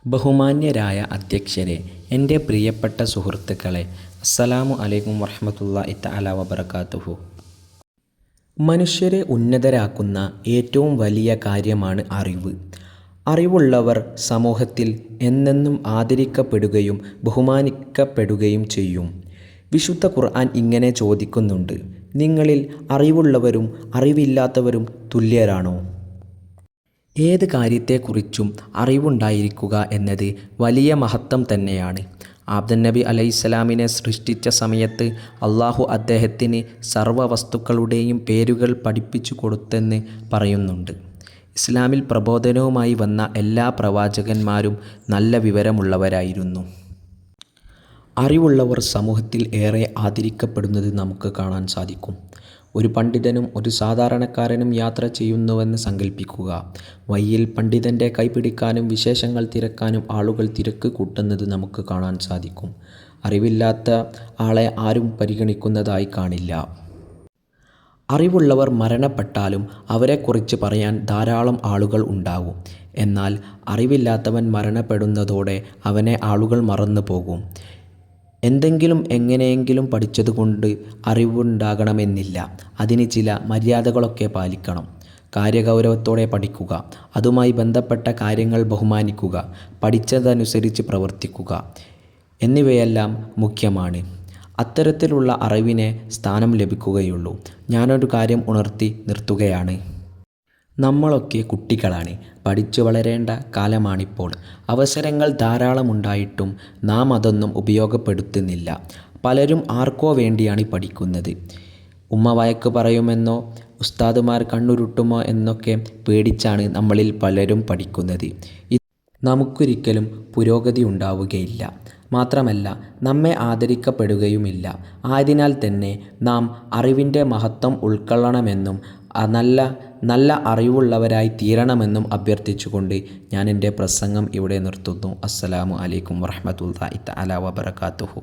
ബഹുമാന്യരായ അധ്യക്ഷരെ, എൻ്റെ പ്രിയപ്പെട്ട സുഹൃത്തുക്കളെ, അസ്സലാമു അലൈക്കും വറഹ്മത്തുള്ളാഹി തആല വബറകാതുഹു. മനുഷ്യരെ ഉന്നതരാക്കുന്ന ഏറ്റവും വലിയ കാര്യമാണ് അറിവ്. അറിവുള്ളവർ സമൂഹത്തിൽ എന്നെന്നും ആദരിക്കപ്പെടുകയും ബഹുമാനിക്കപ്പെടുകയും ചെയ്യും. വിശുദ്ധ ഖുർആൻ ഇങ്ങനെ ചോദിക്കുന്നുണ്ട്: നിങ്ങളിൽ അറിവുള്ളവരും അറിവില്ലാത്തവരും തുല്യരാണോ? ഏത് കാര്യത്തെക്കുറിച്ചും അറിവുണ്ടായിരിക്കുക എന്നത് വലിയ മഹത്വം തന്നെയാണ്. ആദം നബി അലൈഹിസ്സലാമിനെ സൃഷ്ടിച്ച സമയത്ത് അള്ളാഹു അദ്ദേഹത്തിന് സർവ്വ വസ്തുക്കളുടെയും പേരുകൾ പഠിപ്പിച്ചു കൊടുത്തെന്ന് പറയുന്നുണ്ട്. ഇസ്ലാമിൽ പ്രബോധനവുമായി വന്ന എല്ലാ പ്രവാചകന്മാരും നല്ല വിവരമുള്ളവരായിരുന്നു. അറിവുള്ളവർ സമൂഹത്തിൽ ഏറെ ആദരിക്കപ്പെടുന്നത് നമുക്ക് കാണാൻ സാധിക്കും. ഒരു പണ്ഡിതനും ഒരു സാധാരണക്കാരനും യാത്ര ചെയ്യുന്നുവെന്ന് സങ്കല്പിക്കുക. വഴിയിൽ പണ്ഡിതൻ്റെ കൈപിടിക്കാനും വിശേഷങ്ങൾ തിരക്കാനും ആളുകൾ തിരക്ക് കൂട്ടുന്നത് നമുക്ക് കാണാൻ സാധിക്കും. അറിവില്ലാത്ത ആളെ ആരും പരിഗണിക്കുന്നതായി കാണില്ല. അറിവുള്ളവർ മരണപ്പെട്ടാലും അവരെക്കുറിച്ച് പറയാൻ ധാരാളം ആളുകൾ ഉണ്ടാകും. എന്നാൽ അറിവില്ലാത്തവൻ മരണപ്പെടുന്നതോടെ അവനെ ആളുകൾ മറന്നു പോകും. എന്തെങ്കിലും എങ്ങനെയെങ്കിലും പഠിച്ചതുകൊണ്ട് അറിവുണ്ടാകണമെന്നില്ല. അതിന് ചില മര്യാദകളൊക്കെ പാലിക്കണം. കാര്യഗൗരവത്തോടെ പഠിക്കുക, അതുമായി ബന്ധപ്പെട്ട കാര്യങ്ങൾ ബഹുമാനിക്കുക, പഠിച്ചതനുസരിച്ച് പ്രവർത്തിക്കുക എന്നിവയെല്ലാം മുഖ്യമാണ്. അത്തരത്തിലുള്ള അറിവിനെ സ്ഥാനം ലഭിക്കുകയുള്ളൂ. ഞാനൊരു കാര്യം ഉണർത്തി നിർത്തുകയാണ്. നമ്മളൊക്കെ കുട്ടികളാണ്. പഠിച്ചു വളരേണ്ട കാലമാണിപ്പോൾ. അവസരങ്ങൾ ധാരാളമുണ്ടായിട്ടും നാം അതൊന്നും ഉപയോഗപ്പെടുത്തുന്നില്ല. പലരും ആർക്കോ വേണ്ടിയാണ് പഠിക്കുന്നത്. ഉമ്മ വഴക്ക് പറയുമെന്നോ ഉസ്താദുമാർ കണ്ണുരുട്ടുമോ എന്നൊക്കെ പേടിച്ചാണ് നമ്മളിൽ പലരും പഠിക്കുന്നത്. നമുക്കൊരിക്കലും പുരോഗതി ഉണ്ടാവുകയില്ല. മാത്രമല്ല നമ്മെ ആദരിക്കപ്പെടുകയുമില്ല. ആയതിനാൽ തന്നെ നാം അറിവിൻ്റെ മഹത്വം ഉൾക്കൊള്ളണമെന്നും നല്ല അറിവുള്ളവരായി തീരണമെന്നും അഭ്യർത്ഥിച്ചുകൊണ്ട് ഞാൻ എൻ്റെ പ്രസംഗം ഇവിടെ നിർത്തുന്നു. അസ്സലാമു അലൈക്കും വറഹ്മത്തുള്ളാഹി തആല വബറകാതുഹു.